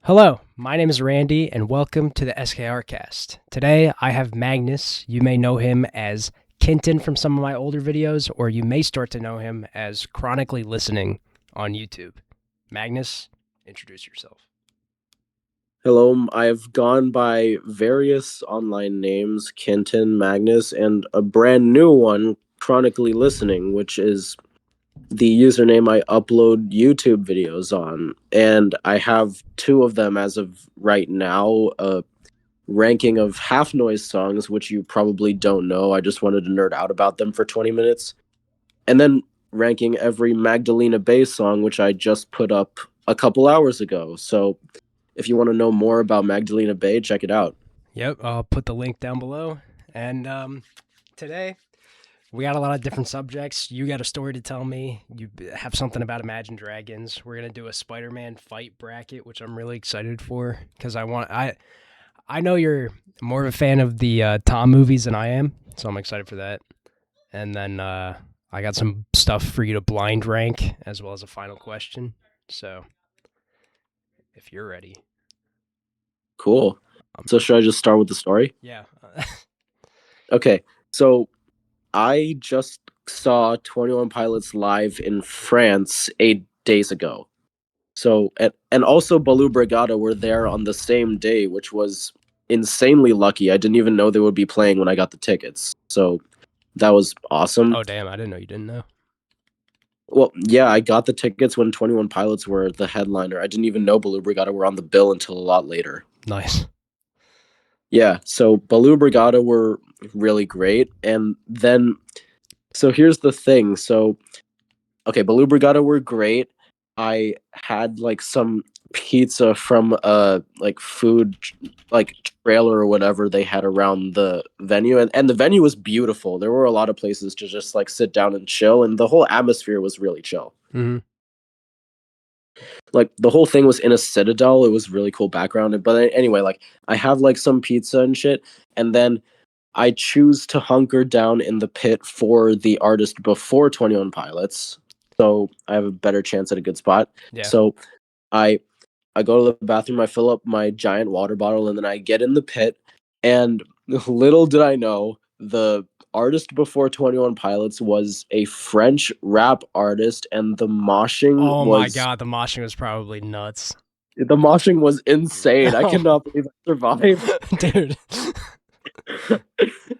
Hello, my name is Randy, and welcome to the SKRcast. Today, I have Magnus. You may know him as Kinton from some of my older videos, or you may start to know him as Chronically Listening on YouTube. Magnus, introduce yourself. Hello, I've gone by various online names, Kenton, Magnus, and a brand new one, Chronically Listening, which is the username I upload YouTube videos on. And I have two of them as of right now, a ranking of half noise songs, which you probably don't know. I just wanted to nerd out about them for 20 minutes. And then ranking every Magdalena Bay song, which I just put up a couple hours ago. So if you want to know more about Magdalena Bay, check it out. Yep, I'll put the link down below. And today, we got a lot of different subjects. You got a story to tell me. You have something about Imagine Dragons. We're gonna do a Spider-Man fight bracket, which I'm really excited for because I know you're more of a fan of the Tom movies than I am, so I'm excited for that. And then I got some stuff for you to blind rank as well as a final question. So if you're ready, Cool. So should I just start with the story? yeah. Okay. So I just saw 21 Pilots live in France 8 days ago. So and also Baloo Brigada were there on the same day, which was insanely lucky. I didn't even know they would be playing when I got the tickets. So that was awesome. Oh damn, I didn't know you didn't know. Well, yeah, I got the tickets when 21 Pilots were the headliner. I didn't even know Baloo Brigada were on the bill until a lot later. Nice. Yeah, so Baloo Brigada were really great. And then, so here's the thing. So, okay, Baloo Brigada were great. I had like some pizza from like food like trailer or whatever they had around the venue, and the venue was beautiful. There were a lot of places to just like sit down and chill, and the whole atmosphere was really chill. Mm-hmm. Like the whole thing was in a citadel. It was really cool background. But anyway, like I have like some pizza and shit, and then I choose to hunker down in the pit for the artist before 21 Pilots, so I have a better chance at a good spot. Yeah. So I I go to the bathroom, I fill up my giant water bottle, and then I get in the pit. And little did I know, the artist before 21 Pilots was a French rap artist, and Oh my god, the moshing was probably nuts. the moshing was insane. I Oh, cannot believe I survived. dude.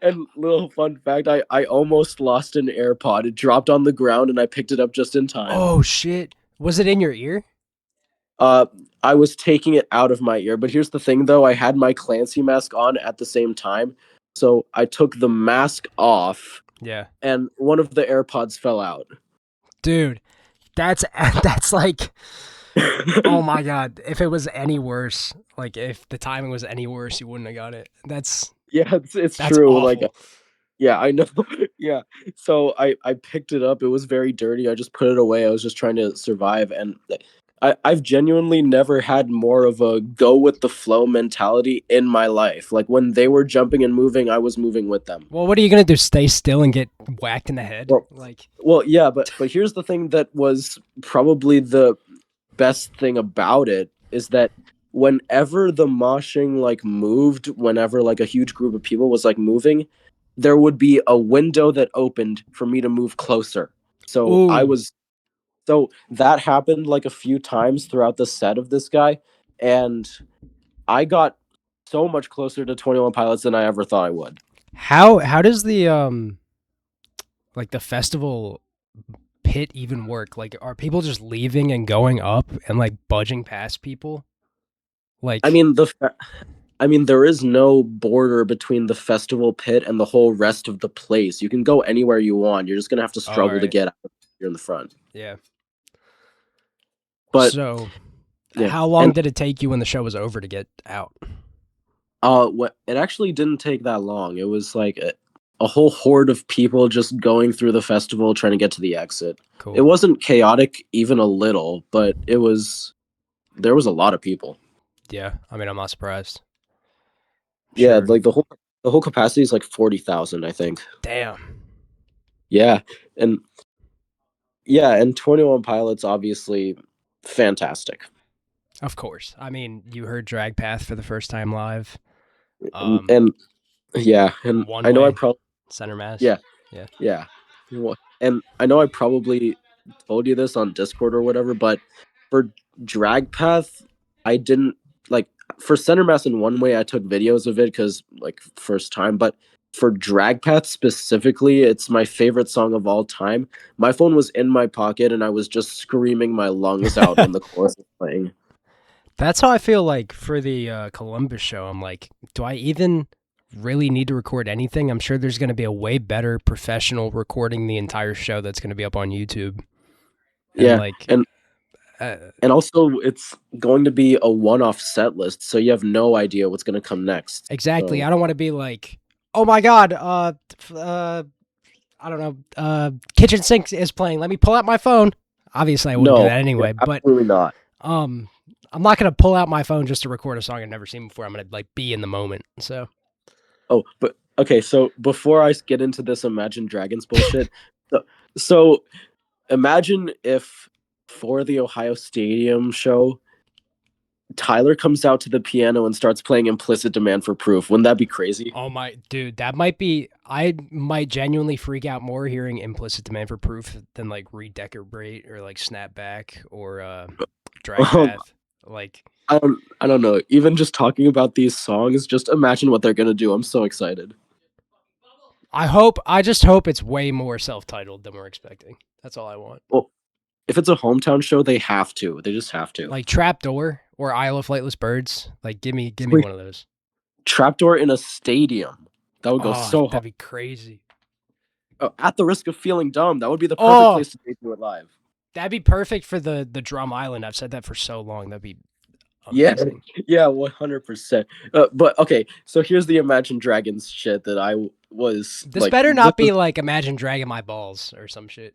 And little fun fact, I almost lost an AirPod. It dropped on the ground and I picked it up just in time. Oh shit. Was it in your ear? Uh, I was taking it out of my ear, but here's the thing though, I had my Clancy mask on at the same time. So I took the mask off Yeah. and one of the AirPods fell out. Dude, that's that's like oh my god, if it was any worse, like if the timing was any worse, you wouldn't have got it. Yeah, it's That's true. Like awful. yeah, I know. Yeah. So I picked it up. It was very dirty. I just put it away. I was just trying to survive. And I've genuinely never had more of a go with the flow mentality in my life. Like when they were jumping and moving, I was moving with them. Well, what are you gonna do? Stay still and get whacked in the head? Well, Like, well, yeah, but here's the thing that was probably the best thing about it is that whenever the moshing like moved, whenever like a huge group of people was like moving, there would be a window that opened for me to move closer. So I ooh, was so that happened like a few times throughout the set of this guy, and I got so much closer to 21 Pilots than I ever thought I would. how does the like the festival pit even work? Like, are people just leaving and going up and like budging past people? I Like, mean there is no border between the festival pit and the whole rest of the place. You can go anywhere you want. You're just gonna have to all struggle to right, get out here in the front. yeah. But So, yeah, how long and did it take you when the show was over to get out? what it actually didn't take that long. It was like a whole horde of people just going through the festival trying to get to the exit. It Cool. wasn't chaotic even a little, but there was a lot of people. Yeah, I mean, I'm not surprised. Yeah, Sure. like the whole capacity is like 40,000, I think. Damn. Yeah, and yeah, and 21 Pilots obviously fantastic. Of course. I mean, you heard Drag Path for the first time live. And yeah, and One I know I way, probably center mass. yeah Yeah. yeah, and I know I probably told you this on Discord or whatever, but for Drag Path, I didn't like for Center Mass in one way. I took videos of it because like first time, but for Drag Path specifically, it's my favorite song of all time. My phone was in my pocket, and I was just screaming my lungs out when the chorus was playing. That's how I feel like for the Columbus show. I'm like, do I even really need to record anything? I'm sure there's going to be a way better professional recording the entire show that's going to be up on YouTube. And Yeah, like, and uh, and also it's going to be a one-off set list, so you have no idea what's going to come next. exactly, So I don't want to be like, oh my God, I don't know, kitchen sink is playing. Let me pull out my phone. Obviously, I wouldn't do no, that yeah, anyway, but absolutely not. um, I'm not going to pull out my phone just to record a song I've never seen before. I'm going to like be in the moment. So, Oh, but okay, so before I get into this Imagine Dragons bullshit, so, so imagine if for the Ohio Stadium show, Tyler comes out to the piano and starts playing Implicit Demand for Proof. Wouldn't that be crazy? oh my dude, that might be. I might genuinely freak out more hearing implicit demand for proof than like redecorate or like snap back or drag Um, path. Like, I don't know. Even just talking about these songs, just imagine what they're gonna do. I'm so excited. I just hope it's way more self-titled than we're expecting. That's all I want. Well, if it's a hometown show, they have to. They just have to. Like Trapdoor or Isle of Flightless Birds. Like, give me Wait, one of those. Trapdoor in a stadium. That would go Oh, so hard. that'd be crazy. At the risk of feeling dumb, that would be the perfect Oh, place to do it live. that'd be perfect for the Drum Island. I've said that for so long. That'd be Yeah, amazing. yeah, 100%. But okay, so here's the Imagine Dragons shit that I was This like. better This not is be like Imagine Dragging My Balls or some shit.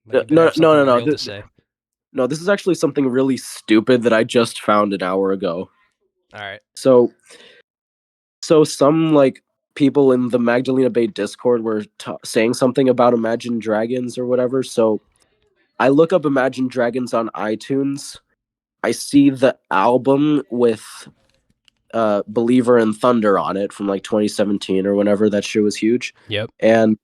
Like, no, you better no, have no, something no, no. real to say. No, this is actually something really stupid that I just found an hour ago. All right. So, so some like people in the Magdalena Bay Discord were saying something about Imagine Dragons or whatever. So I look up Imagine Dragons on iTunes. I see the album with Believer and Thunder on it from like 2017 or whenever that shit was huge. Yep. And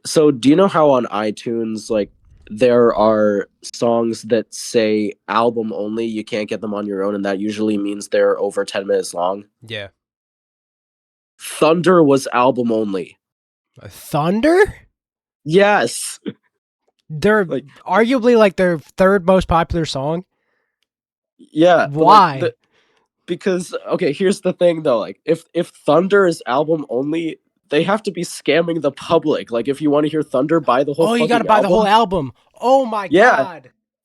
so do you know how on iTunes like there are songs that say album only, you can't get them on your own, and that usually means they're over 10 minutes long? Yeah. Thunder was album only. Thunder? Yes. They're Like arguably like their third most popular song. yeah, but like Why? because okay, here's the thing though, like if Thunder is album only, they have to be scamming the public. Like if you want to hear Thunder, buy the whole Oh, you got to fucking buy the whole album. album. Oh my Yeah.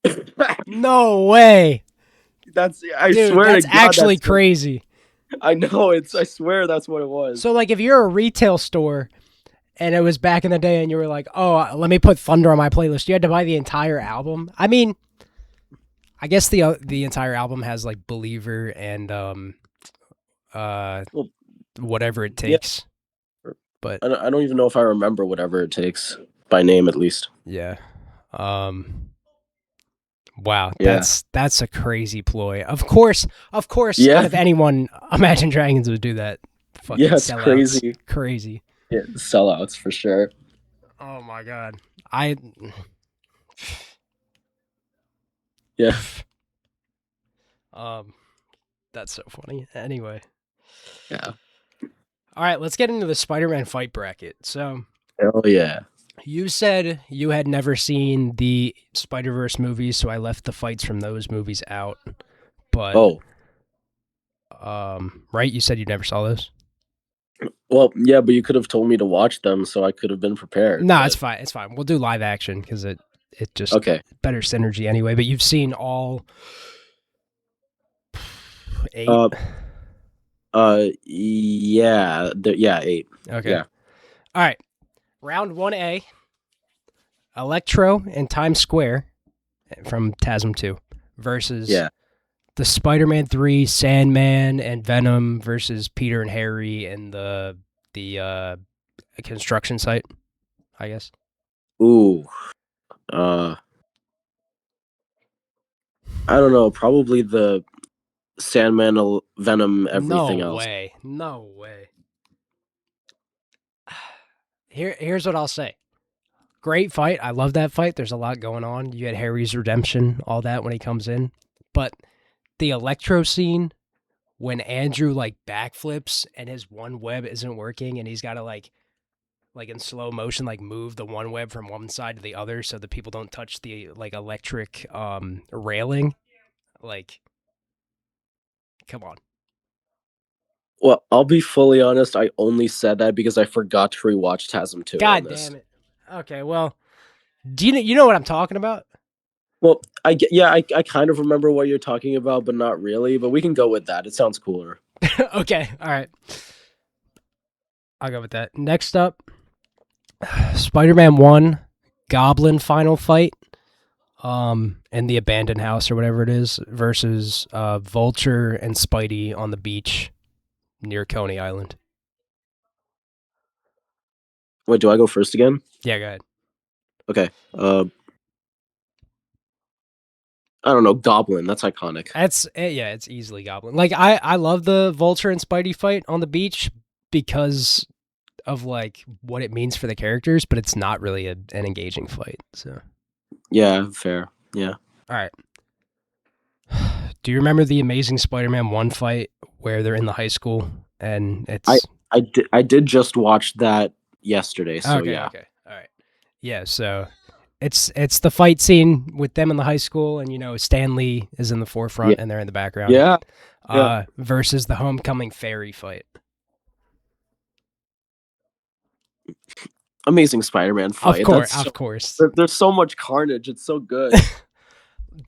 god. No way. That's I Dude, swear to that's God actually that's what, crazy. I know it's I swear that's what it was. So like if you're a retail store and it was back in the day and you were like, "Oh, let me put Thunder on my playlist." You had to buy the entire album. I mean, I guess the entire album has like Believer and uh Well, whatever it yeah, takes. But I don't even know if I remember whatever it takes by name at least. yeah. Um wow, Yeah. that's a crazy ploy. Of course, out Yeah. of anyone, Imagine Dragons would do that. Fucking Yeah, it's sellouts. crazy. Crazy. Yeah, sellouts for sure. Oh my god. I Yeah. um that's so funny. Anyway. Yeah. All right, let's get into the Spider-Man fight bracket. So, Hell yeah. you said you had never seen the Spider-Verse movies, so I left the fights from those movies out. But Oh. right, you said you never saw those? Well, yeah, but you could have told me to watch them so I could have been prepared, No, it's but fine. It's fine. We'll do live action cuz it just okay. better synergy anyway, but you've seen all 8. Uh yeah, yeah, 8. Okay. Yeah. All right. Round 1A, Electro and Times Square from TASM 2 versus Yeah. the Spider-Man 3, Sandman and Venom versus Peter and Harry and the construction site, I guess. Ooh. Uh I don't know, probably the Sandman, Venom, everything No else. way. No way. Here's what I'll say. Great fight. I love that fight. There's a lot going on. You had Harry's redemption, all that when he comes in. But the Electro scene when Andrew like backflips and his one web isn't working and he's got to like in slow motion like move the one web from one side to the other so the people don't touch the like electric railing. Like, come on. Well, I'll be fully honest. I only said that because I forgot to rewatch TASM 2 on God this. damn it. Okay, well, do you know what I'm talking about? Well, I kind of remember what you're talking about, but not really. But we can go with that. It sounds cooler. Okay, all right. I'll go with that. Next up, Spider-Man 1 Goblin final fight in the abandoned house or whatever it is versus Vulture and Spidey on the beach near Coney Island. Wait, do I go first again? Yeah, go ahead. Okay. I don't know. Goblin. That's iconic. It's easily Goblin. Like I love the Vulture and Spidey fight on the beach because of like what it means for the characters, but it's not really an engaging fight. So Yeah, fair. Yeah. all right. Do you remember the Amazing Spider-Man 1 fight where they're in the high school and it's I did just watch that yesterday, so okay, yeah. okay. All right. Yeah, so it's the fight scene with them in the high school and Stan Lee is in the Yeah. forefront and they're in the background. Yeah. Yeah. Versus the homecoming fairy fight. Amazing Spider-Man fight. Of course. There's so much carnage. It's so good.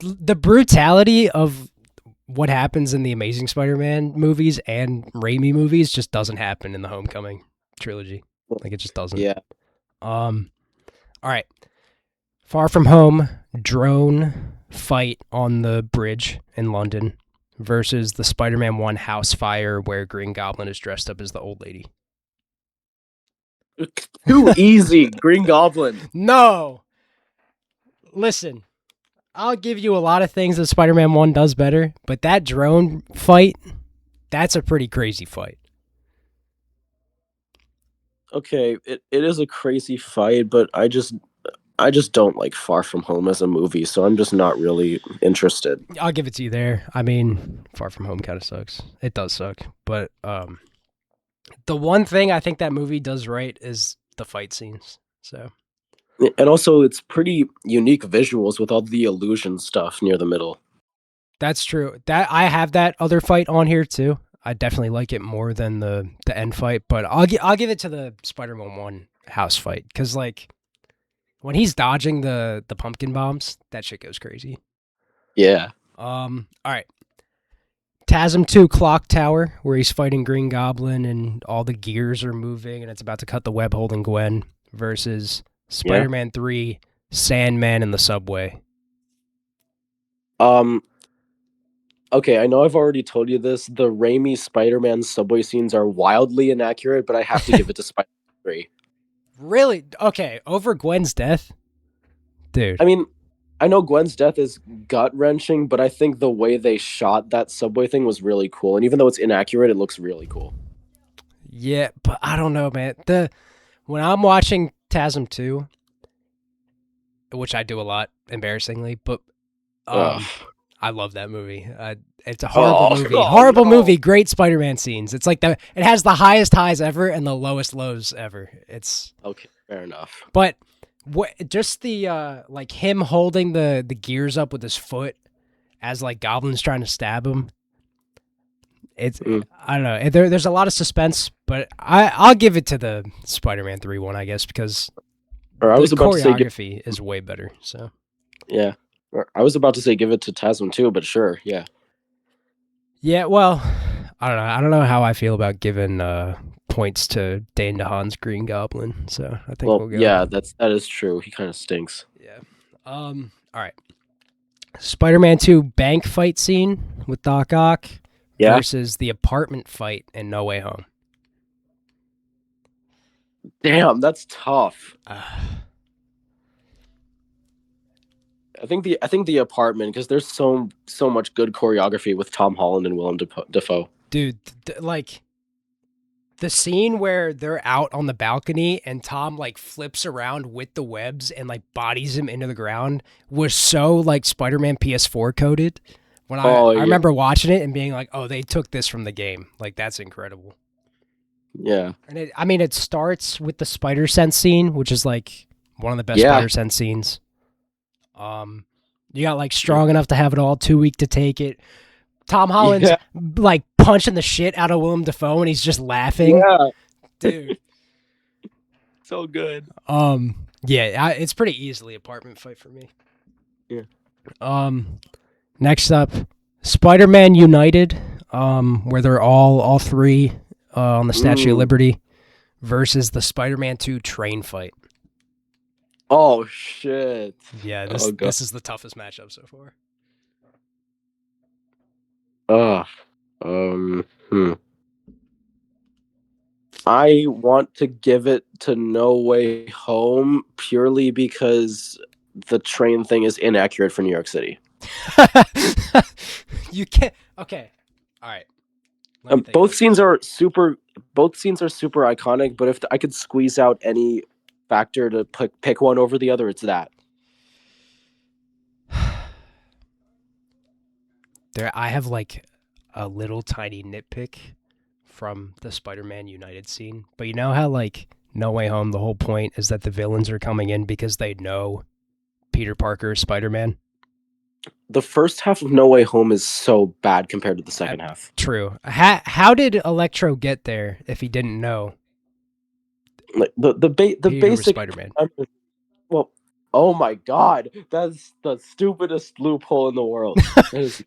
The brutality of what happens in the Amazing Spider-Man movies and Raimi movies just doesn't happen in the Homecoming trilogy. Like it just doesn't. Yeah. All right. Far From Home drone fight on the bridge in London versus the Spider-Man 1 house fire where Green Goblin is dressed up as the old lady. Too easy. Green Goblin. No. Listen, I'll give you a lot of things that Spider-Man 1 does better, but that drone fight, that's a pretty crazy fight. Okay, it is a crazy fight, but I just don't like Far From Home as a movie, so I'm just not really interested. I'll give it to you there. I mean, Far From Home kind of sucks. It does suck, but the one thing I think that movie does right is the fight scenes. So, And also it's pretty unique visuals with all the illusion stuff near the middle. that's true. That I have that other fight on here too. I definitely like it more than the end fight, but I'll give it to the Spider-Man 1 house fight cuz like when he's dodging the pumpkin bombs, that shit goes crazy. Yeah. All right. TASM 2 Clock Tower, where he's fighting Green Goblin and all the gears are moving and it's about to cut the web holding Gwen, versus Spider Man 3 Sandman in the subway. Okay, I know I've already told you this. The Raimi Spider-Man subway scenes are wildly inaccurate, but I have to give it to Spider-Man 3. Really? Okay, over Gwen's death? Dude. I mean, I know Gwen's death is gut-wrenching, but I think the way they shot that subway thing was really cool. And even though it's inaccurate, it looks really cool. Yeah, but I don't know, man. When I'm watching TASM 2, which I do a lot, embarrassingly, but I love that movie. It's a horrible movie. Horrible movie. Great Spider-Man scenes. It's like it has the highest highs ever and the lowest lows ever. It's okay. Fair enough. But just the like him holding the gears up with his foot as like Goblin's trying to stab him. It's I don't know. There's a lot of suspense, but I'll give it to the Spider-Man 3 one, I guess, because the choreography is way better. So yeah. I was about to say give it to TASM 2, but sure, yeah. Yeah, well, I don't know. I don't know how I feel about giving points to Dane DeHaan's Green Goblin. So I think we'll go. Yeah, that is true. He kind of stinks. Yeah. All right. Spider-Man 2 bank fight scene with Doc Ock versus the apartment fight in No Way Home. Damn, that's tough. I think the apartment, because there's so much good choreography with Tom Holland and Willem Dafoe. Dude, like the scene where they're out on the balcony and Tom like flips around with the webs and like bodies him into the ground was so like Spider-Man PS4 coded. When Oh I yeah, remember watching it and being like, "Oh, they took this from the game." Like that's incredible. yeah, And it starts with the spider sense scene, which is like one of the best yeah, spider sense scenes. Um, you got like strong enough to have it all, too weak to take it. Tom Holland's yeah, like punching the shit out of Willem Dafoe, and he's just laughing, yeah. dude. So good. Yeah, it's pretty easily apartment fight for me. Yeah. Next up, Spider-Man United, where they're all three on the Statue of Mm. Liberty versus the Spider-Man 2 train fight. Oh shit. Yeah, Oh god. this is the toughest matchup so far. Ugh. Um. Hmm. I want to give it to No Way Home purely because the train thing is inaccurate for New York City. You can't. Okay, all right. Let me think Both about scenes this. are super. Both scenes are super iconic. But if I could squeeze out any factor to pick one over the other, it's that. I have like a little tiny nitpick from the Spider-Man United scene, but you know how like No Way Home, the whole point is that the villains are coming in because they know Peter Parker is Spider-Man. The first half of No Way Home is so bad compared to the second half. True. How did Electro get there if he didn't know Like the Peter was basic. Spider-Man? Well, oh my god, that's the stupidest loophole in the world. That is,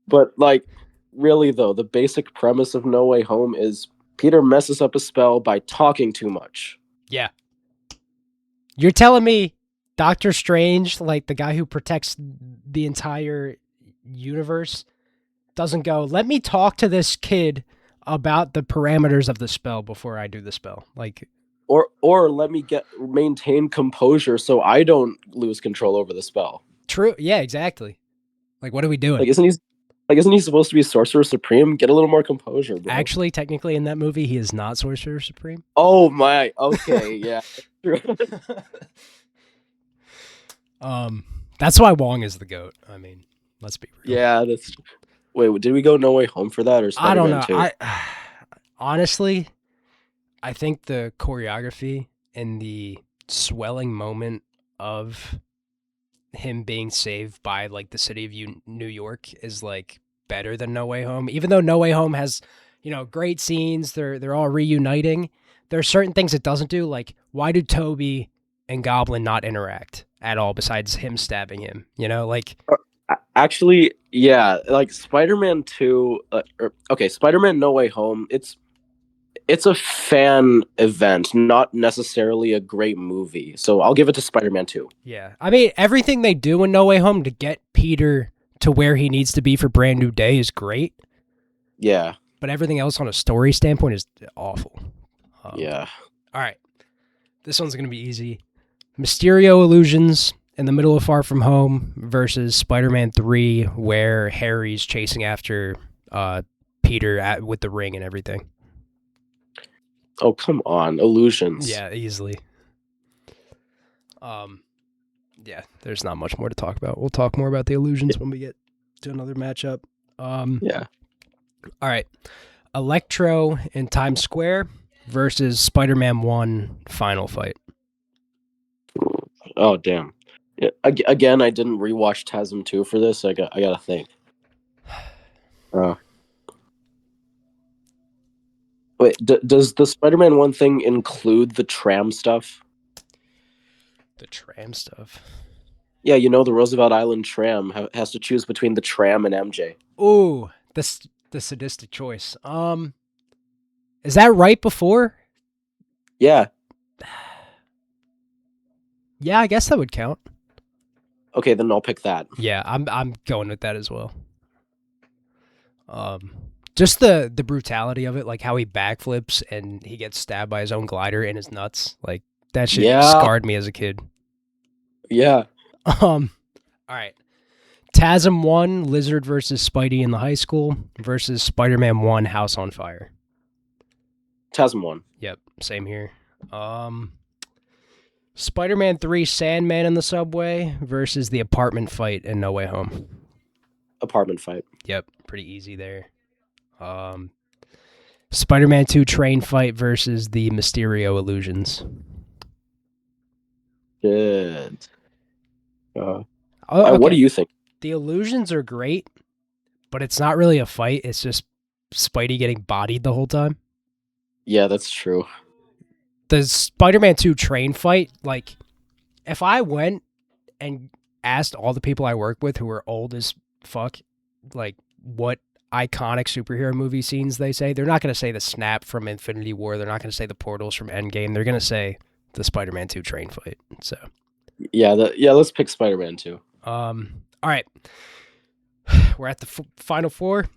but like, really though, the basic premise of No Way Home is Peter messes up a spell by talking too much. Yeah. You're telling me Doctor Strange, like the guy who protects the entire universe, doesn't go, let me talk to this kid about the parameters of the spell before I do the spell. Like, Or let me maintain composure so I don't lose control over the spell. true. Yeah, exactly. Like, what are we doing? Like, isn't he supposed to be Sorcerer Supreme? Get a little more composure, bro. Actually, technically, in that movie, he is not Sorcerer Supreme. Oh my. Okay, yeah. That's why Wong is the GOAT. I mean, let's be real. Yeah, that's. Wait, did we go No Way Home for that or I don't Spider-Man know. 2? Honestly, I think the choreography and the swelling moment of him being saved by like the city of New York is like better than No Way Home. Even though No Way Home has, great scenes, they're all reuniting. There are certain things it doesn't do. Like, why do Toby and Goblin not interact at all besides him stabbing him? Like Actually, yeah, like Spider-Man 2, okay, Spider-Man No Way Home, it's a fan event, not necessarily a great movie. So I'll give it to Spider-Man 2. yeah. I mean, everything they do in No Way Home to get Peter to where he needs to be for Brand New Day is great, Yeah. but everything else on a story standpoint is awful. Yeah. All right. This one's going to be easy. Mysterio illusions in the middle of Far From Home versus Spider-Man 3 where Harry's chasing after Peter with the ring and everything. Oh, come on. Illusions. Yeah, easily. Yeah, there's not much more to talk about. We'll talk more about the illusions when we get to another matchup. Yeah. All right. Electro in Times Square versus Spider-Man 1 final fight. Oh, damn. Yeah, again, I didn't rewatch TASM 2 for this. I gotta think. Wait, does the Spider-Man 1 thing include the tram stuff? The tram stuff. Yeah, the Roosevelt Island tram has to choose between the tram and MJ. Ooh, the sadistic choice. Is that right before? Yeah. Yeah, I guess that would count. Okay, then I'll pick that. Yeah, I'm going with that as well. Just the brutality of it, like how he backflips and he gets stabbed by his own glider in his nuts. Like that shit Yeah. scarred me as a kid. Yeah. All right. TASM 1, Lizard versus Spidey in the high school versus Spider-Man 1, House on Fire. TASM 1. Yep, same here. Spider-Man 3, Sandman in the subway versus the apartment fight in No Way Home. Apartment fight. Yep, pretty easy there. Spider-Man 2, train fight versus the Mysterio illusions. Good. Oh, okay. What do you think? The illusions are great, but it's not really a fight. It's just Spidey getting bodied the whole time. Yeah, that's true. The Spider-Man 2 train fight, like, if I went and asked all the people I work with who are old as fuck, like, what iconic superhero movie scenes they say, they're not going to say the snap from Infinity War. They're not going to say the portals from Endgame. They're going to say the Spider-Man 2 train fight. So, yeah, let's pick Spider-Man 2. all right. We're at the final four.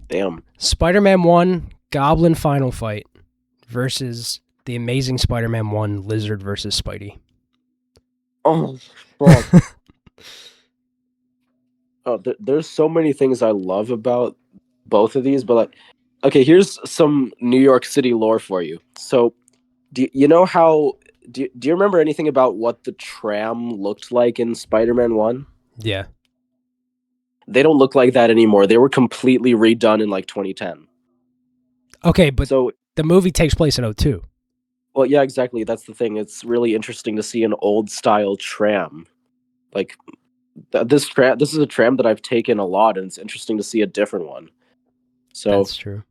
Damn. Spider-Man 1, Goblin final fight versus the Amazing Spider-Man 1, Lizard versus Spidey. Oh, fuck. There's so many things I love about both of these, but like, okay, here's some New York City lore for you. So, do you know how? Do you remember anything about what the tram looked like in Spider-Man 1? Yeah. They don't look like that anymore. They were completely redone in like 2010. Okay, but So, the movie takes place in 02. well, yeah, exactly. That's the thing. It's really interesting to see an old style tram. Like this is a tram that I've taken a lot, and it's interesting to see a different one. So That's true.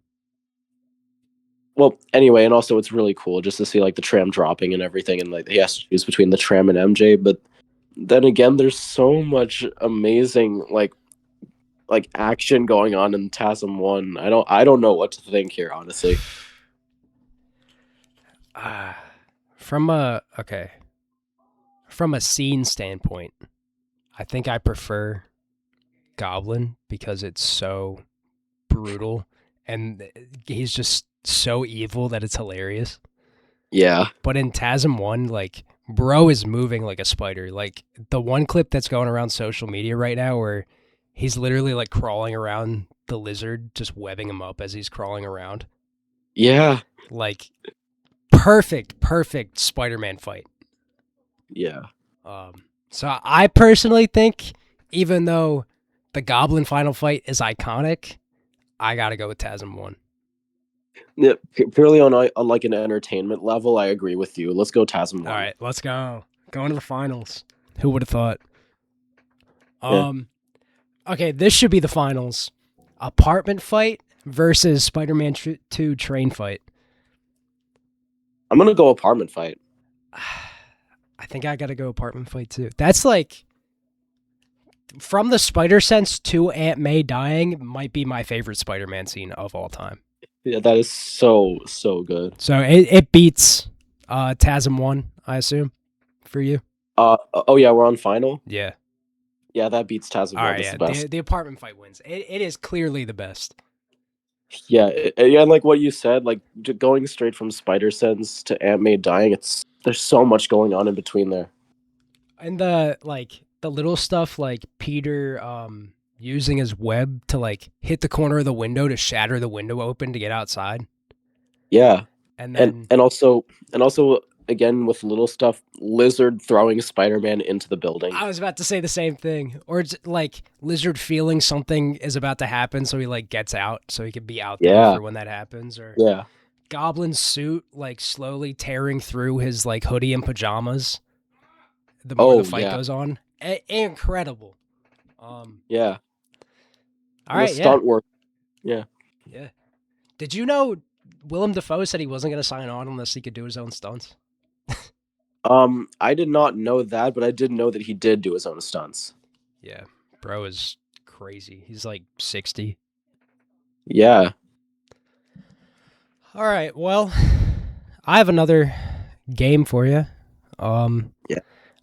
well, anyway, and also it's really cool just to see like the tram dropping and everything, and like he has to choose between the tram and MJ. But then again, there's so much amazing like action going on in TASM 1. I don't know what to think here, honestly. From a scene standpoint, I think I prefer Goblin because it's so brutal and he's just so evil that it's hilarious. Yeah. But in TASM 1, like, bro is moving like a spider. Like, the one clip that's going around social media right now where he's literally, like, crawling around the lizard, just webbing him up as he's crawling around. Yeah. Like, perfect Spider-Man fight. Yeah. So I personally think, even though the Goblin final fight is iconic, I gotta go with TASM 1. Yeah, purely on like an entertainment level, I agree with you. Let's go TASM 1. All right, let's go. Going to the finals. Who would have thought? Yeah. Okay, this should be the finals. Apartment fight versus Spider-Man 2 train fight. I'm gonna go apartment fight. I think I gotta go apartment fight too. That's like, from the Spider Sense to Aunt May dying, might be my favorite Spider-Man scene of all time. Yeah, that is so good. So it beats TASM 1, I assume, for you. Oh yeah, we're on final. Yeah. Yeah, that beats TASM 1. All right, That's yeah. the best. The apartment fight wins. It is clearly the best. Yeah, and like what you said, like going straight from Spider Sense to Aunt May dying, there's so much going on in between there. And the little stuff, like Peter using his web to like hit the corner of the window to shatter the window open to get outside. Yeah, And then and also again with little stuff, Lizard throwing Spider-Man into the building. I was about to say the same thing. Or it's like Lizard feeling something is about to happen, so he like gets out so he can be out there Yeah. for when that happens. Or Yeah. Goblin's suit like slowly tearing through his like hoodie and pajamas the more the fight goes on. Incredible. Yeah. All right, the stunt work. Yeah. Yeah. Did you know Willem Dafoe said he wasn't going to sign on unless he could do his own stunts? I did not know that, but I did know that he did do his own stunts. Yeah, bro is crazy. He's like 60. Yeah. All right, well, I have another game for you. Yeah. I'm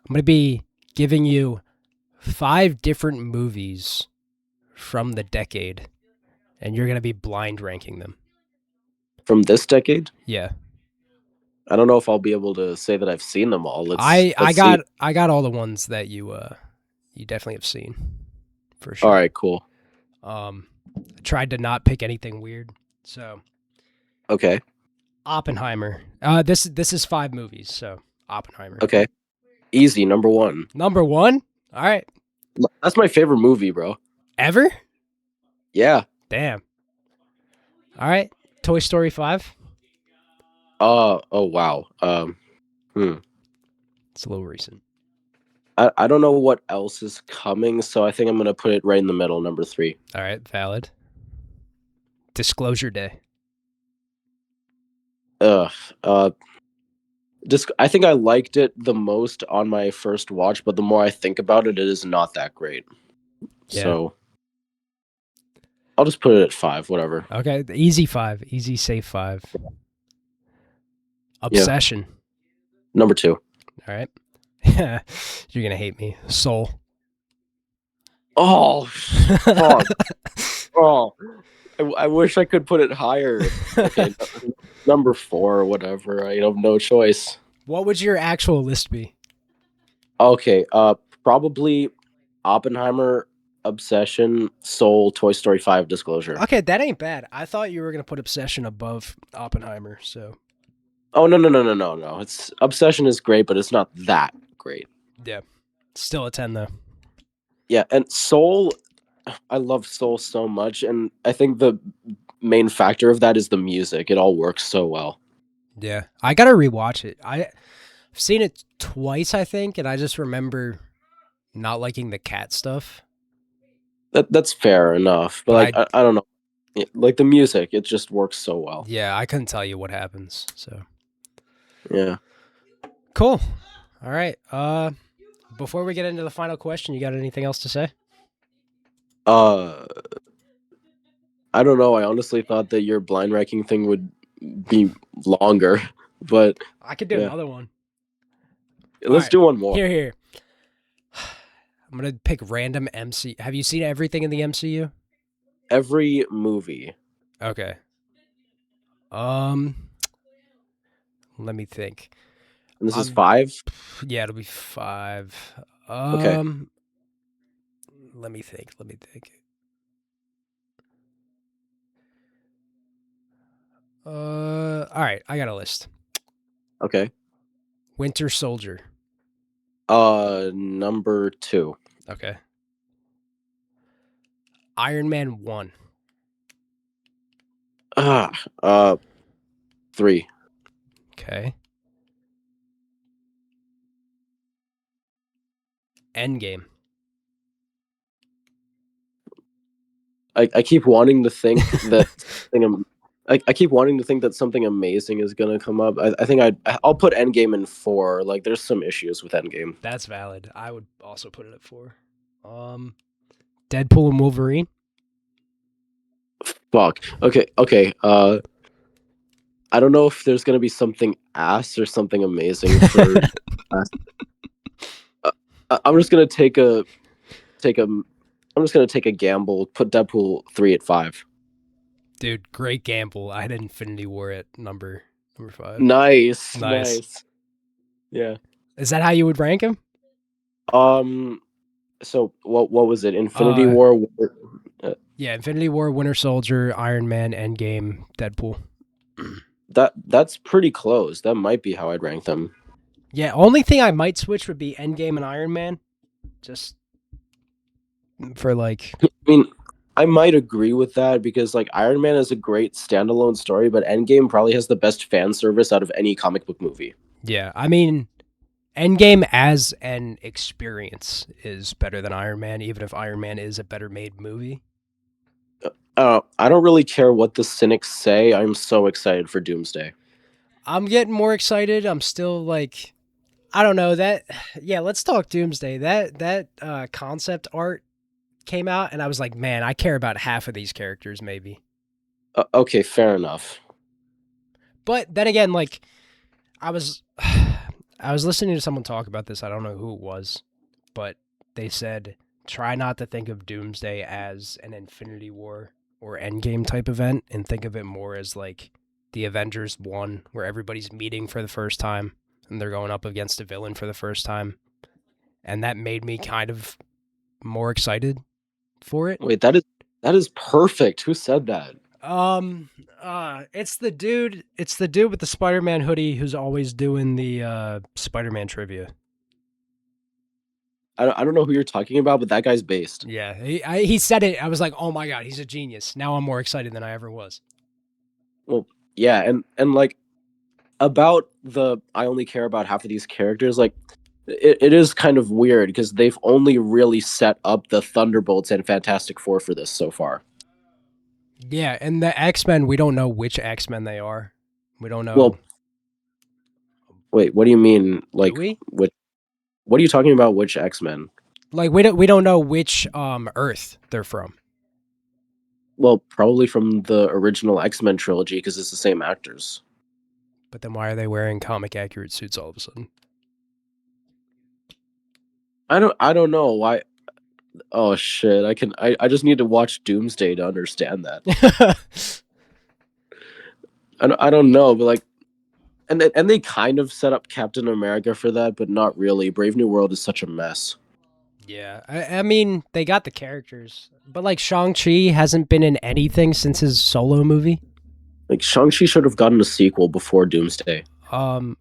going to be giving you 5 different movies from the decade, and you're going to be blind ranking them. From this decade? Yeah. I don't know if I'll be able to say that I've seen them all. I I Let's see. got I got all the ones that you definitely have seen for All sure. right, cool. I tried to not pick anything weird. So Okay, Oppenheimer. This is 5 movies. So Oppenheimer. okay. Easy, number one. Number one. All right. That's my favorite movie, bro. Ever? Yeah. Damn. All right. Toy Story 5. Oh wow. Hmm. It's a little recent. I don't know what else is coming, so I think I'm gonna put it right in the middle, number three. All right. Valid. Disclosure Day. Ugh. Uh, just I think I liked it the most on my first watch, but the more I think about it, it is not that great. Yeah. So I'll just put it at five, whatever. Okay. The easy 5. Easy safe 5. Yeah, Obsession. number two. All right. You're gonna hate me. Soul. Oh, fuck. Oh, I wish I could put it higher. Okay, number four or whatever. I have no choice. What would your actual list be? Okay, probably Oppenheimer, Obsession, Soul, Toy Story 5, Disclosure. Okay, that ain't bad. I thought you were gonna put Obsession above Oppenheimer. So Oh no. It's Obsession is great, but it's not that great. yeah, still a 10 though. Yeah, and Soul, I love Soul so much, and I think the main factor of that is the music. It all works so well. Yeah, I gotta rewatch it. I've seen it twice, I think, and I just remember not liking the cat stuff. That's fair enough, but But like I, I don't know, like the music, it just works so well. yeah, I couldn't tell you what happens. So Yeah. cool. All right. Before we get into the final question, you got anything else to say? Uh, I don't know. I honestly thought that your blind ranking thing would be longer, but I could do yeah, another one. All let's right. do one more. Here. I'm gonna pick random MC. Have you seen everything in the MCU? Every movie. Okay. Um, let me think. And this is I'm five. Yeah, it'll be 5. Okay. Let me think. All right, I got a list. Okay. Winter Soldier. Number two. Okay. Iron Man 1. Ah, three. Okay. Endgame. I keep wanting to think that something. I keep wanting to think that something amazing is gonna come up. I think I'll put Endgame in four. Like, there's some issues with Endgame. That's valid. I would also put it at 4. Deadpool and Wolverine. Fuck. Okay. I don't know if there's gonna be something ass or something amazing for. I'm just gonna take a. I'm just gonna take a gamble. Put Deadpool 3 at 5. Dude, great gamble. I had Infinity War at number 5. Nice, Nice. nice. Yeah. Is that how you would rank him? Um. So what was it? Infinity Uh, War. yeah, Infinity War, Winter Soldier, Iron Man, Endgame, Deadpool. That's pretty close. That might be how I'd rank them. Yeah, only thing I might switch would be Endgame and Iron Man. Just for like, I mean, I might agree with that because like Iron Man is a great standalone story, but Endgame probably has the best fan service out of any comic book movie. yeah, I mean, Endgame as an experience is better than Iron Man, even if Iron Man is a better made movie. I don't really care what the cynics say. I'm so excited for Doomsday. I'm getting more excited. I'm still like, I don't know that. Yeah, let's talk Doomsday. That concept art came out, and I was like, man, I care about half of these characters, maybe. Okay, fair enough. But then again, like, I was, I was listening to someone talk about this. I don't know who it was, but they said try not to think of Doomsday as an Infinity War or Endgame type event, and think of it more as like the Avengers 1, where everybody's meeting for the first time and they're going up against a villain for the first time. And that made me kind of more excited for it. Wait, that is perfect. Who said that? It's the dude. It's the dude with the Spider-Man hoodie who's always doing the Spider-Man trivia. I don't know who you're talking about, but that guy's based. Yeah, he said it. I was like, oh my god, he's a genius. Now I'm more excited than I ever was. Well, yeah, and like about the I only care about half of these characters, like it is kind of weird because they've only really set up the Thunderbolts and Fantastic Four for this so far. Yeah, and the X-Men, we don't know which X-Men they are. We don't know. Well, wait, what do you mean? Do Like, we? what are you talking about? Which X-Men? Like we don't know which Earth they're from. Well, probably from the original X-Men trilogy because it's the same actors. But then why are they wearing comic accurate suits all of a sudden? I don't know why. Oh shit! I just need to watch Doomsday to understand that. I don't know, but like, and they kind of set up Captain America for that, but not really. Brave New World is such a mess. Yeah, I mean they got the characters, but like Shang-Chi hasn't been in anything since his solo movie. Like Shang-Chi should have gotten a sequel before Doomsday.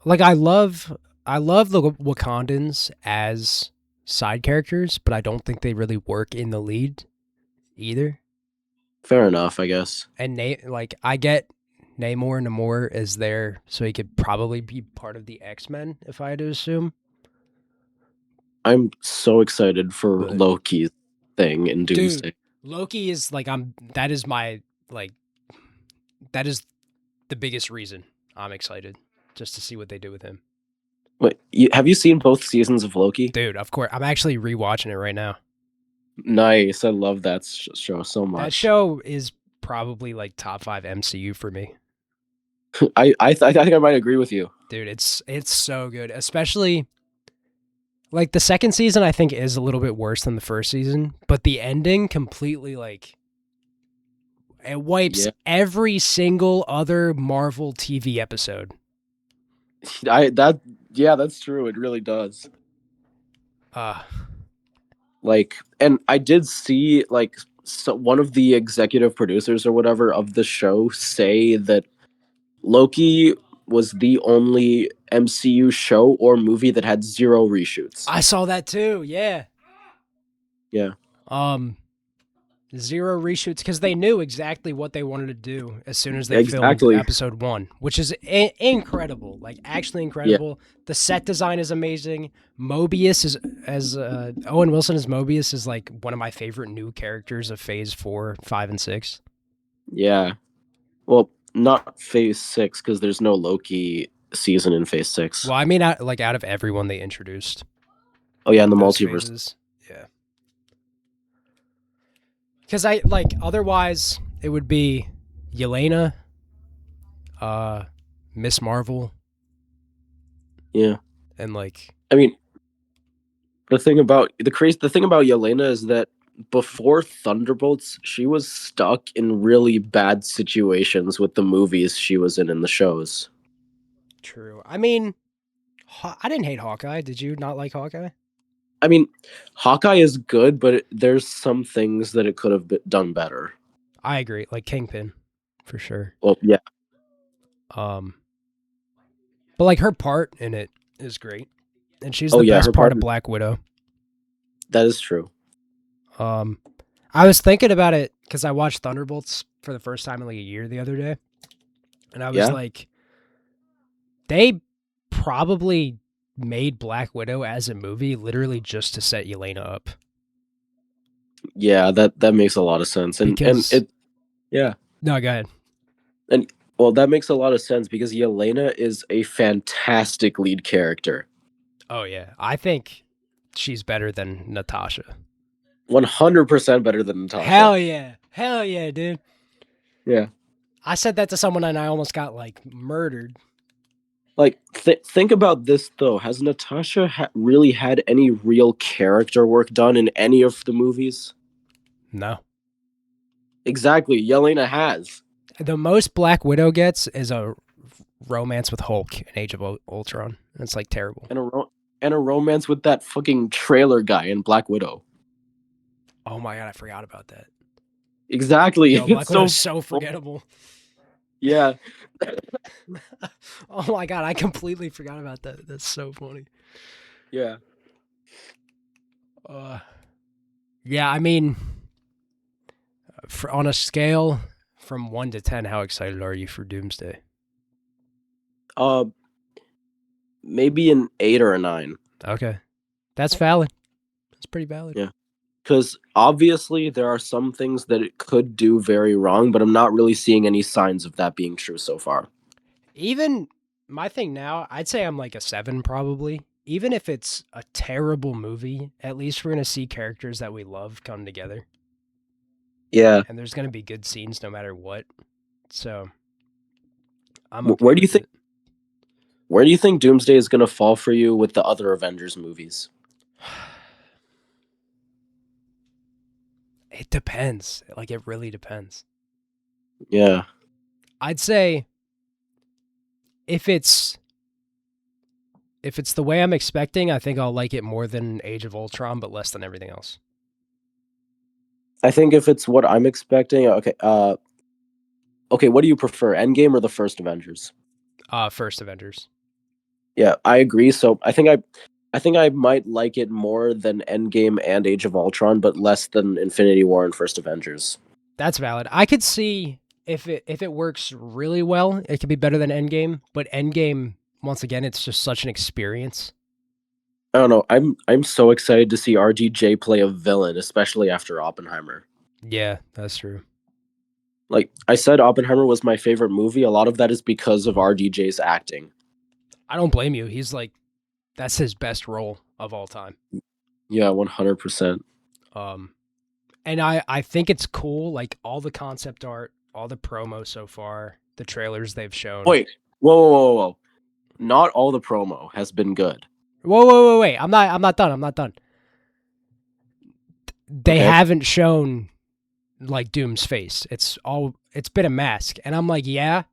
Like I love the Wakandans as side characters, but I don't think they really work in the lead either. Fair enough, I guess. And like I get Namor is there, so he could probably be part of the X-Men if I had to assume. I'm so excited for But Loki's thing in dude, Doomsday. Loki is like that is my like that is the biggest reason I'm excited just to see what they do with him. Wait, have you seen both seasons of Loki? Dude, of course, I'm actually rewatching it right now. Nice, I love that show so That much. show is probably like top 5 MCU for me. I think I might agree with you. Dude, it's so good, especially like the second season I think is a little bit worse than the first season, but the ending completely like it wipes Yeah, every single other Marvel TV episode. I that yeah, that's true. It really does. Uh Like, and I did see like one of the executive producers or whatever of the show say that Loki was the only MCU show or movie that had zero reshoots. I saw that too. Yeah. Yeah, Um Zero reshoots because they knew exactly what they wanted to do as soon as they filmed exactly. episode 1, which is incredible, like actually Yeah, incredible. The set design is amazing. Mobius is as Owen Wilson as Mobius is like one of my favorite new characters of Phase 4, 5, and 6. yeah. Well, not Phase 6 because there's no Loki season in Phase 6. Well, I mean, out of everyone they introduced Oh yeah, in the those multiverse. phases, yeah. Because I like otherwise it would be Yelena, uh, Miss Marvel, Yeah, and like I mean, the thing about Yelena is that before Thunderbolts, she was stuck in really bad situations with the movies she was in the shows. true. I mean, I didn't hate Hawkeye. Did you not like Hawkeye? I mean, Hawkeye is good, but there's some things that it could have done better. I agree. Like Kingpin, for sure. Well, yeah, Um, but like her part in it is great, and she's oh the yeah, best her part part of Black Widow. that is true. Um, I was thinking about it because I watched Thunderbolts for the first time in like a year the other day, and I was Yeah, like, they probably made Black Widow as a movie literally just to set Yelena up. yeah, that makes a lot of sense, and Because it yeah, no, go ahead. and well, that makes a lot of sense because Yelena is a fantastic lead character. Oh yeah, I think she's better than Natasha. 100% better than Natasha. Hell yeah, dude. Yeah. I said that to someone and I almost got like murdered. Like, think about this though. Has Natasha really had any real character work done in any of the movies? No, Exactly. Yelena has. The most Black Widow gets is a romance with Hulk in Age of Ultron. It's like terrible. And a romance with that fucking trailer guy in Black Widow. Oh my god, I forgot about that. Exactly. Yo, Black It's Widow is so so forgettable. yeah. Oh my god, I completely forgot about that. That's so funny. Yeah. Yeah, I mean, on a scale from 1 to 10, how excited are you for Doomsday? Uh, maybe an 8 or a 9. Okay. That's valid. That's pretty valid. Yeah. Because obviously there are some things that it could do very wrong, but I'm not really seeing any signs of that being true so far. Even my thing now, I'd say I'm like a 7 probably. Even if it's a terrible movie, at least we're going to see characters that we love come together. Yeah. And there's going to be good scenes no matter what. So I'm Wh- okay Where do you with think it. where do you think Doomsday is going to fall for you with the other Avengers movies? It depends. Like, it really depends. Yeah. I'd say if it's the way I'm expecting, I think I'll like it more than Age of Ultron, but less than everything else. I think if it's what I'm expecting, okay, what do you prefer, Endgame or the first Avengers? First Avengers. Yeah, I agree. So I think I might like it more than Endgame and Age of Ultron, but less than Infinity War and First Avengers. That's valid. I could see if it works really well, it could be better than Endgame. But Endgame, once again, it's just such an experience. I don't know. I'm so excited to see RDJ play a villain, especially after Oppenheimer. Yeah, that's true. Like I said, Oppenheimer was my favorite movie. A lot of that is because of RDJ's acting. I don't blame you. He's like, that's his best role of all time. Yeah, 100%. Um, and I think it's cool. Like all the concept art, all the promo so far, the trailers they've shown. Wait, whoa! Not all the promo has been good. Wait! I'm not done. I'm not done. They Okay. haven't shown like Doom's face. It's been a mask, and I'm like, yeah,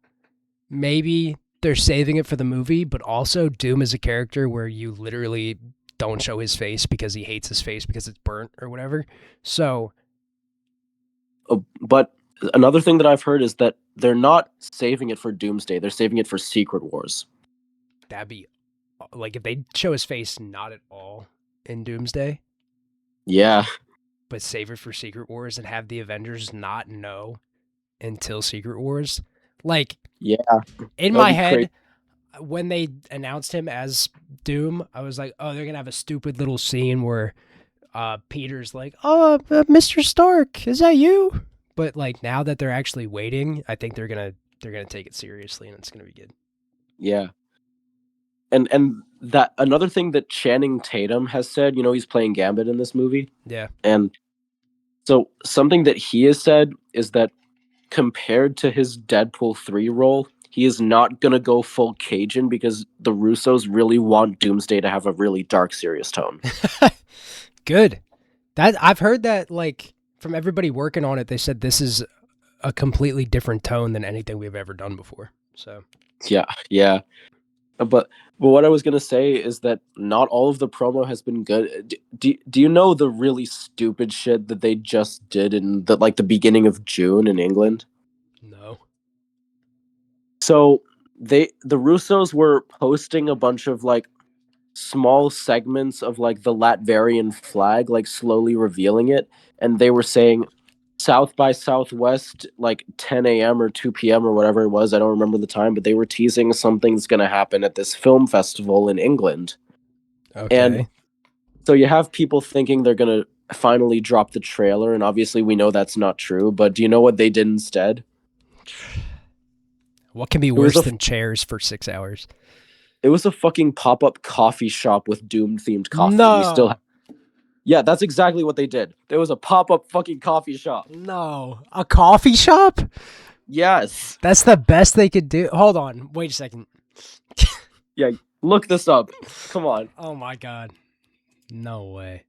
maybe they're saving it for the movie, but also Doom is a character where you literally don't show his face because he hates his face because it's burnt or whatever. So But another thing that I've heard is that they're not saving it for Doomsday. They're saving it for Secret Wars. that'd be like if they show his face not at all in Doomsday, Yeah. but save it for Secret Wars and have the Avengers not know until Secret Wars. Like Yeah. in That'd my be crazy. head, when they announced him as Doom, I was like, oh, they're gonna have a stupid little scene where Peter's like, oh, Mr. Stark, is that you? But like now that they're actually waiting, I think they're gonna take it seriously and it's gonna be good. Yeah. And that another thing that Channing Tatum has said, he's playing Gambit in this movie. Yeah. And so something that he has said is that compared to his Deadpool 3 role, he is not going to go full Cajun because the Russos really want Doomsday to have a really dark, serious tone. Good. That I've heard that like from everybody working on it, they said this is a completely different tone than anything we've ever done before. So Yeah, yeah. But what I was gonna say is that not all of the promo has been good. Do you know the really stupid shit that they just did in the beginning of June in England? no. So the Russos were posting a bunch of like small segments of like the Latvian flag, like slowly revealing it, and they were saying South by Southwest, like 10 a.m. or 2 p.m. or whatever it was. I don't remember the time, but they were teasing something's going to happen at this film festival in England. And Okay. so you have people thinking they're going to finally drop the trailer, and obviously we know that's not true. But do you know what they did instead? What can be It was worse a than chairs for 6 hours? it was a fucking pop-up coffee shop with Doom themed coffee, and we still No. yeah, that's exactly what they did. There was a pop-up fucking coffee shop. No. A coffee shop? Yes. That's the best they could do. Hold on. Wait a second. Yeah, look this up. Come on. Oh my god. No way.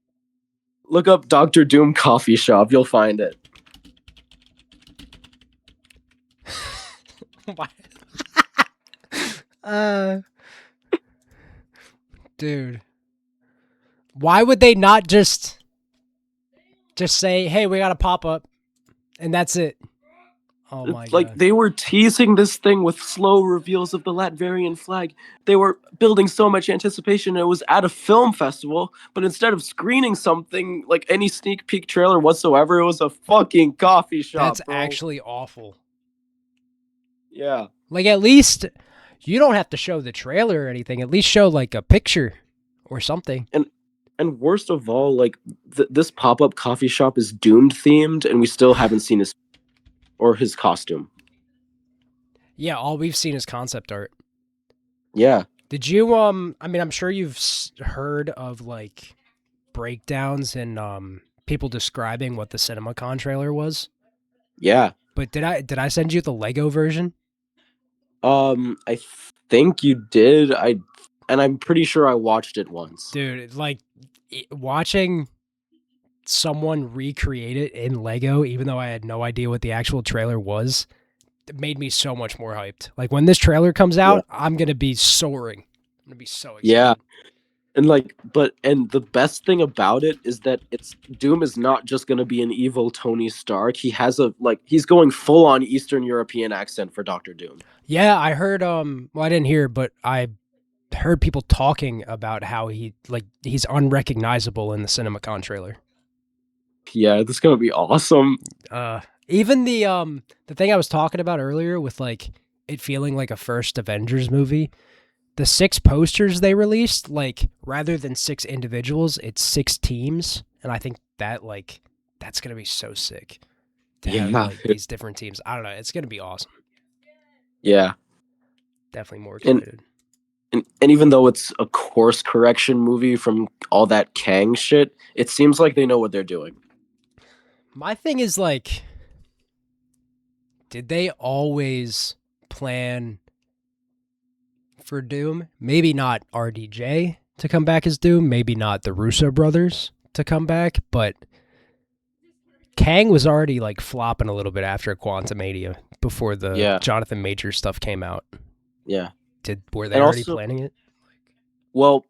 Look up Dr. Doom coffee shop. You'll find it. Why- uh, dude, why would they not just say, "Hey, we got a pop up," and that's it? Oh my It's like god, they were teasing this thing with slow reveals of the Latvian flag. They were building so much anticipation. It was at a film festival, but instead of screening something like any sneak peek trailer whatsoever, it was a fucking coffee that's shop, bro. actually awful. Yeah. Like at least you don't have to show the trailer or anything. At least show like a picture or something. And worst of all, like this pop up coffee shop is doomed themed, and we still haven't seen his costume. Yeah, all we've seen is concept art. Yeah, Did you I mean, I'm sure you've heard of like breakdowns and people describing what the CinemaCon trailer was. yeah. But did I send you the Lego version? I think you did. And I'm pretty sure I watched it once. Dude, like watching someone recreate it in Lego, even though I had no idea what the actual trailer was, it made me so much more hyped. Like when this trailer comes Yeah, out, I'm gonna be soaring. I'm gonna be so yeah. excited. And the best thing about it is that it's Doom is not just going to be an evil Tony Stark. He has he's going full on Eastern European accent for Doctor Doom. Yeah, I heard well I didn't hear, but I heard people talking about how he's unrecognizable in the CinemaCon trailer. Yeah, this is going to be awesome. Even the thing I was talking about earlier with like it feeling like a first Avengers movie, the 6 posters they released, like rather than 6 individuals, it's 6 teams, and I think that like that's gonna be so sick to have Yeah. like these different teams. I don't know, it's gonna be awesome. Yeah. Definitely more And excited. and even though it's a course correction movie from all that Kang shit, it seems like they know what they're doing. My thing is like, did they always plan for Doom? Maybe not RDJ to come back as Doom, maybe not the Russo brothers to come back, but Kang was already like flopping a little bit after Quantumania before the Yeah. Jonathan Majors stuff came out. Yeah. Were they And already also, planning it? well,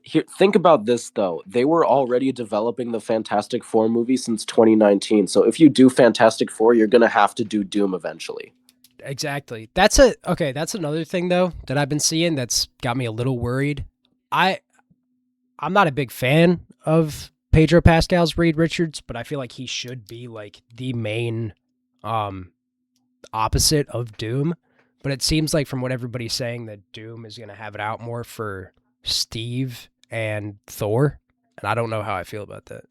here, think about this though. They were already developing the Fantastic Four movie since 2019. So if you do Fantastic Four, you're gonna have to do Doom eventually. Exactly. Okay, that's another thing though that I've been seeing that's got me a little worried. I I'm not a big fan of Pedro Pascal's Reed Richards, but I feel like he should be like the main um opposite of Doom. But it seems like from what everybody's saying that Doom is going to have it out more for Steve and Thor, and I don't know how I feel about that.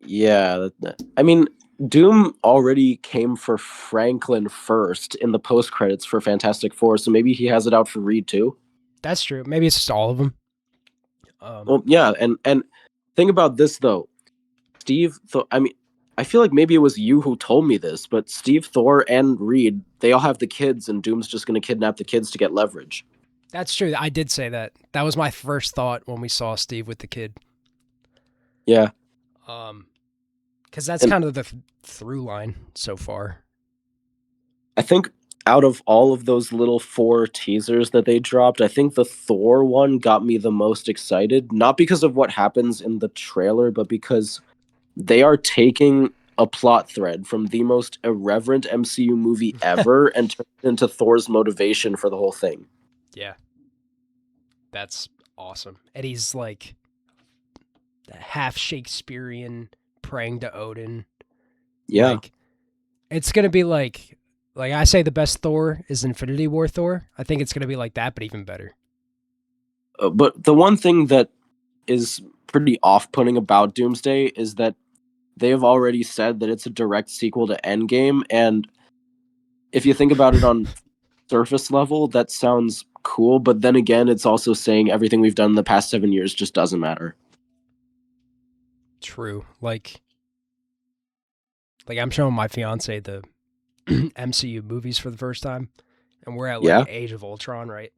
Yeah, I mean, Doom already came for Franklin first in the post credits for Fantastic Four, so maybe he has it out for Reed too. That's true. Maybe it's just all of them. Well, yeah, and think about this though. I mean, I feel like maybe it was you who told me this, but Steve, Thor, and Reed, they all have the kids, and Doom's just going to kidnap the kids to get leverage. That's true. I did say that. That was my first thought when we saw Steve with the kid. Yeah, Because that's and kind of the through line so far. I think out of all of those little 4 teasers that they dropped, I think the Thor one got me the most excited. Not because of what happens in the trailer, but because they are taking a plot thread from the most irreverent MCU movie ever and turn it into Thor's motivation for the whole thing. Yeah, that's awesome. And he's like half Shakespearean praying to Odin. Yeah. Like it's gonna be like I say the best Thor is Infinity War Thor. I think it's gonna be like that, but even better. But the one thing that is pretty off-putting about Doomsday is that they have already said that it's a direct sequel to Endgame, and if you think about it on surface level, that sounds cool, but then again, it's also saying everything we've done in the past 7 years just doesn't matter. True. Like I'm showing my fiance the MCU movies for the first time, and we're at like Yeah, Age of Ultron, right?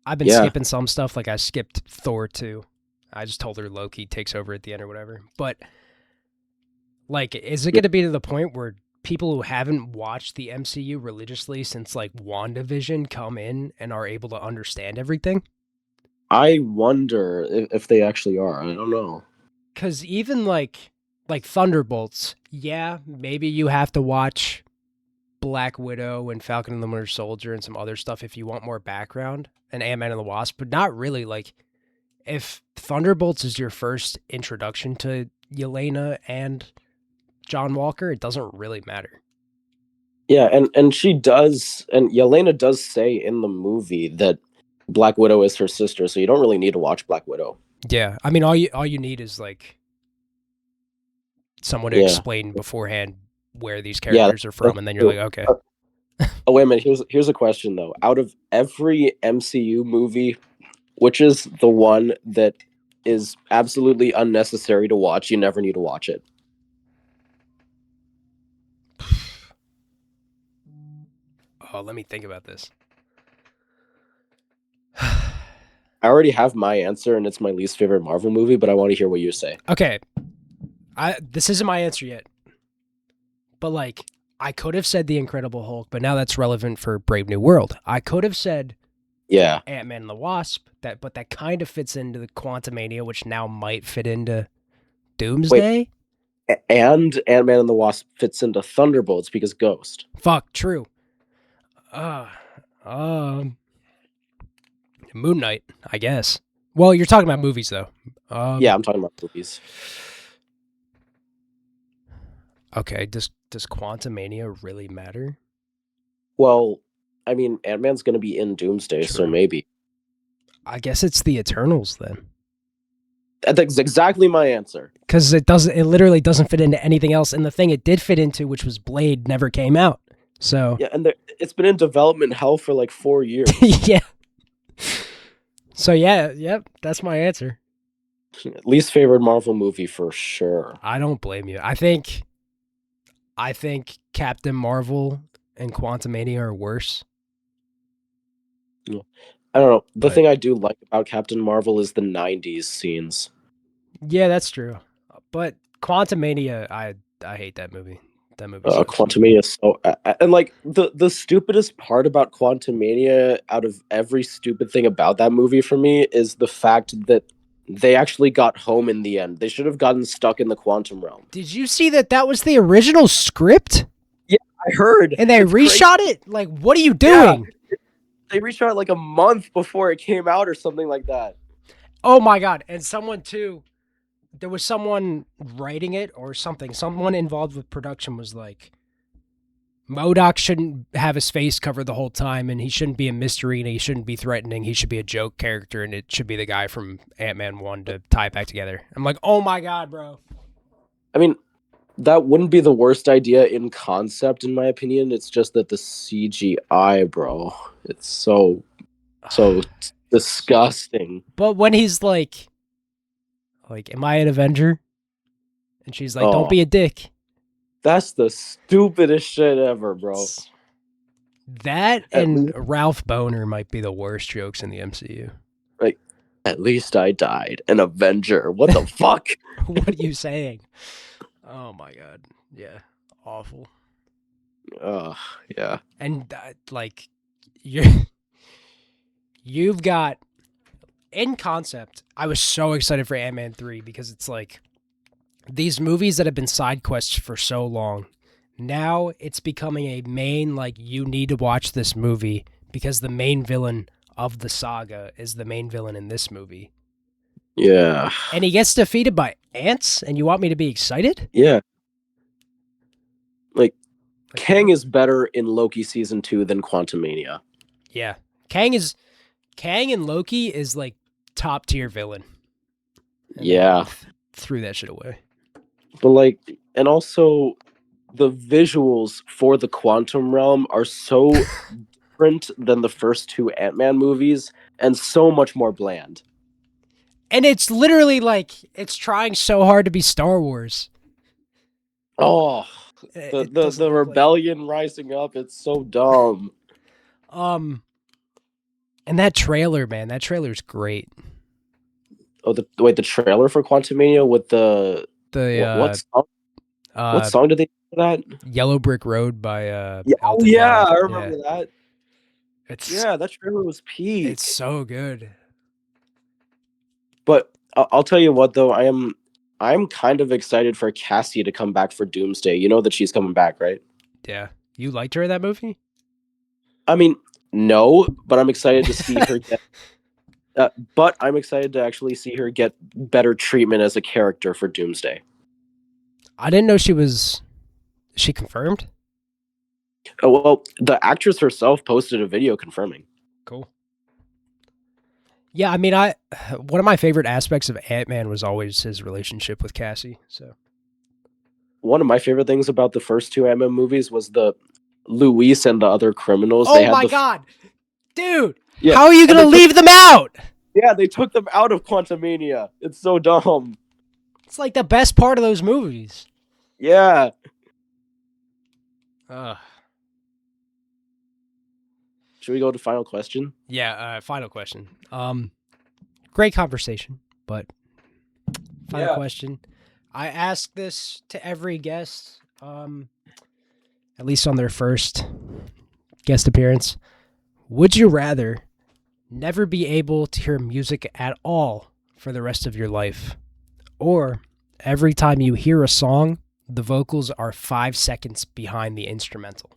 I've been yeah, skipping some stuff, like I skipped Thor 2. I just told her Loki takes over at the end or whatever. But like, is it yeah. going to be to the point where people who haven't watched the MCU religiously since like WandaVision come in and are able to understand everything. I wonder if they actually are. I don't know. Because even like Thunderbolts, yeah, maybe you have to watch Black Widow and Falcon and the Winter Soldier and some other stuff if you want more background, and Ant-Man and the Wasp, but not really. Like, if Thunderbolts is your first introduction to Yelena and John Walker, it doesn't really matter. Yeah, and she does, and Yelena does say in the movie that Black Widow is her sister, so you don't really need to watch Black Widow. Yeah, I mean, all you need is like someone to Yeah, explain beforehand where these yeah, characters are from, that's and then you're true. like, okay. Oh wait a minute. Here's a question though. Out of every MCU movie, which is the one that is absolutely unnecessary to watch? You never need to watch it. Oh, let me think about this. I already have my answer, and it's my least favorite Marvel movie, but I want to hear what you say. Okay, this isn't my answer yet, but like I could have said the Incredible Hulk, but now that's relevant for Brave New World. I could have said Yeah. Ant-Man and the Wasp, but that kind of fits into the Quantumania, which now might fit into Wait, Doomsday. and Ant-Man and the Wasp fits into Thunderbolts because Ghost. Fuck, true. Uh, um, Moon Knight, I guess. Well, you're talking about movies though. Yeah, I'm talking about movies. Okay, does Quantumania really matter? Well, I mean, Ant-Man's going to be in Doomsday, so True. maybe. I guess it's the Eternals then. That's exactly my answer. Because it literally doesn't fit into anything else. And the thing it did fit into, which was Blade, never came out. So Yeah, and it's been in development hell for like 4 years. yeah. So yeah, yep, that's my answer. Least favorite Marvel movie for sure. I don't blame you. I think Captain Marvel and Quantumania are worse. Yeah. I don't know. The But thing I do like about Captain Marvel is the 90s scenes. yeah, that's true. But Quantumania, I hate that movie. That movie sucks. Quantumania is so and like the stupidest part about Quantumania out of every stupid thing about that movie for me is the fact that they actually got home in the end. They should have gotten stuck in the quantum realm. Did you see that was the original script? Yeah, I heard. And they It's reshot crazy. it? Like, what are you Yeah, doing? they reshot it like a month before it came out or something like that. Oh my god. And someone too, there was someone writing it or something. Someone involved with production was like, MODOK shouldn't have his face covered the whole time, and he shouldn't be a mystery, and he shouldn't be threatening. He should be a joke character, and it should be the guy from Ant-Man 1 to tie it back together. I'm like, oh my god, bro. I mean, that wouldn't be the worst idea in concept, in my opinion. It's just that the CGI, bro, it's so disgusting. But when he's like, am I an Avenger? And she's like, don't Oh, be a dick. that's the stupidest shit ever, bro. That At and least, Ralph Boner might be the worst jokes in the MCU. like, at least I died, an Avenger. What the fuck? What are you saying? Oh my god. Yeah. Awful. Yeah. And like you've got in concept, I was so excited for Ant-Man 3 because it's like these movies that have been side quests for so long. Now it's becoming a main, like, you need to watch this movie because the main villain of the saga is the main villain in this movie. Yeah. And he gets defeated by ants, and you want me to be excited? Yeah. Like Kang is better in Loki season 2 than Quantumania. Yeah. Kang and Loki is like top tier villain. And Yeah. threw that shit away. But like, and also the visuals for the quantum realm are so different than the first two Ant-Man movies and so much more bland. And it's literally like it's trying so hard to be Star Wars. Oh, the Doesn't look rebellion rising up, it's so dumb. And that trailer, man, that trailer's great. Oh, the trailer for Quantumania with the The what song? What song did they That. Yellow Brick Road by Yeah, oh Elton yeah, John. I Yeah, remember that. it's Yeah, that trailer was it's peak. so good. But I'll tell you what though, I'm kind of excited for Cassie to come back for Doomsday. You know that she's coming back, right? Yeah, you liked her in that movie? I mean, no, but I'm excited to see her get. But I'm excited to actually see her get better treatment as a character for Doomsday. I didn't know she was. Is she confirmed? Well, the actress herself posted a video confirming. Cool. Yeah, I mean, I one of my favorite aspects of Ant-Man was always his relationship with Cassie. So One of my favorite things about the first two Ant-Man movies was the Luis and the other criminals. They oh had my the god, dude, yeah, how are you and gonna leave them out? they took them out of Quantumania. It's so dumb. It's like the best part of those movies. Yeah. Uh, Should we go to final question? yeah. Final question. Great conversation, but final Yeah. question. I ask this to every guest, at least on their first guest appearance. Would you rather never be able to hear music at all for the rest of your life, or every time you hear a song, the vocals are 5 seconds behind the instrumental?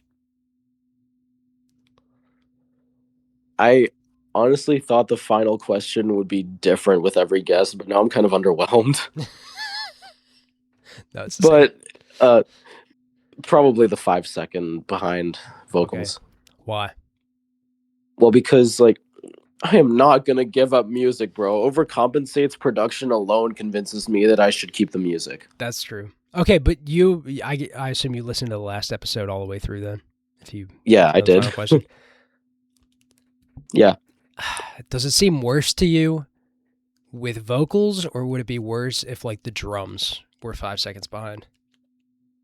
I honestly thought the final question would be different with every guest, but now I'm kind of underwhelmed. No, it's the same. But probably the 5 second behind vocals. Okay. Why? Well, because like I am not gonna give up music, bro. Overcompensates production alone convinces me that I should keep the music. That's true. Okay, but I assume you listened to the last episode all the way through then. If you Yeah, I know the did. final question. Yeah. Does it seem worse to you with vocals, or would it be worse if like the drums were 5 seconds behind,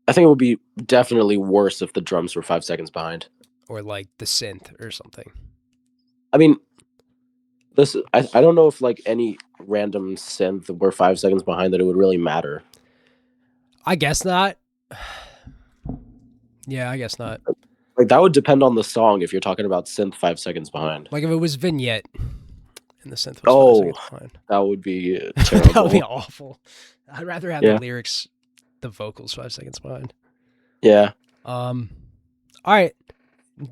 I think it would be definitely worse if the drums were 5 seconds behind. or like the synth or something? I mean, I don't know if like any random synth were 5 seconds behind that it would really matter. I guess not. Yeah, I guess not. Like that would depend on the song if you're talking about synth 5 seconds behind. Like if it was vignette and the synth was 5 Oh, seconds behind, that would be that would be terrible. awful. I'd rather have the Yeah. lyrics, the vocals 5 seconds behind. Yeah. All right.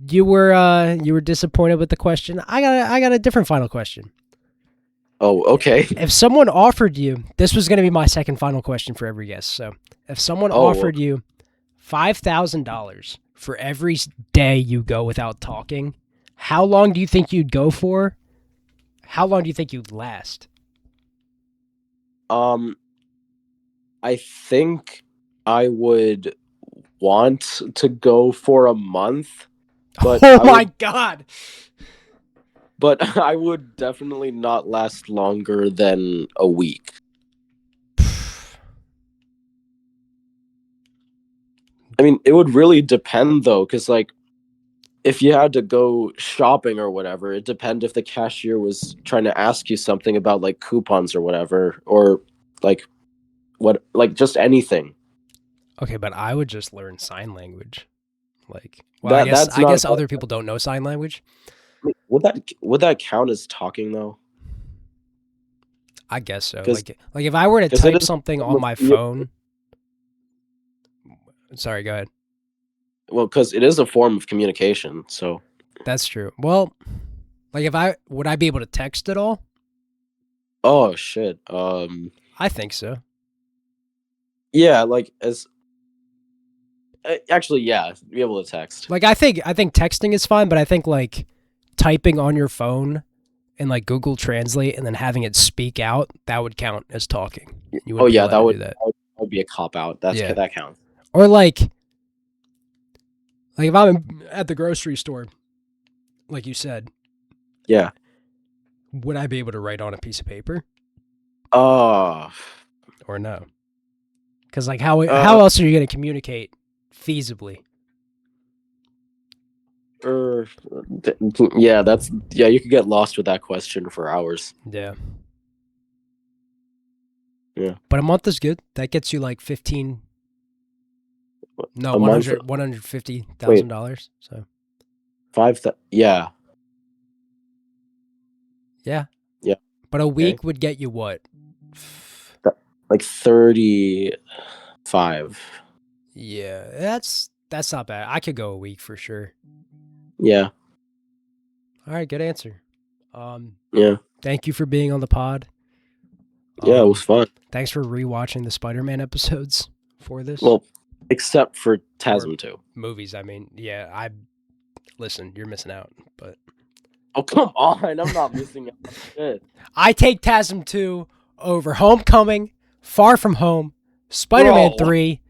You were disappointed with the question. I got a different final question. Oh, okay. If someone offered you, this was going to be my second final question for every guest. So, if someone offered you $5,000 for every day you go without talking, how long do you think you'd go for? How long do you think you'd last? I think I would want to go for a month, but oh my god. but I would definitely not last longer than a week. I mean, it would really depend though, because like if you had to go shopping or whatever, it depends if the cashier was trying to ask you something about like coupons or whatever, or like like just anything. Okay, but I would just learn sign language. Like, well, I guess That's not other people don't know sign language. would that count as talking though? I guess so. Because Like if I were to it type is something on my phone. Sorry, go ahead. well, because it is a form of communication. So That's true. Well, like would I be able to text at all? oh shit. I think so. Yeah, like as actually, yeah, be able to text. Like I think texting is fine, but I think like typing on your phone and like Google Translate and then having it speak out, that would count as talking. You Oh wouldn't be yeah, allowed to do that. that would be a cop out. Yeah. That counts. Or like if I'm at the grocery store, like you said, Yeah. would I be able to write on a piece of paper Oh. or no? Because like how else are you going to communicate feasibly? Yeah, you could get lost with that question for hours. Yeah. Yeah. But a month is good. That gets you like 15. No, A month? Wait, $150,000. So yeah, yeah, yeah. but a Okay, week would get you what? like 35. Yeah, that's not bad. I could go a week for sure. Yeah, All right, good answer. Um, yeah, Thank you for being on the pod. yeah. It was fun. Thanks for rewatching the Spider-Man episodes for this Well, except for or TASM 2. movies. I mean, yeah, I listen. You're missing out, but Oh, come on. I'm not missing out. Shit. I take TASM 2 over Homecoming, Far From Home, Spider-Man Bro. 3.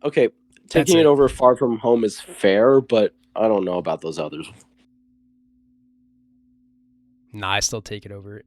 Okay, That's taking it it. over Far From Home is fair, but I don't know about those others. Nah, I still take it over it.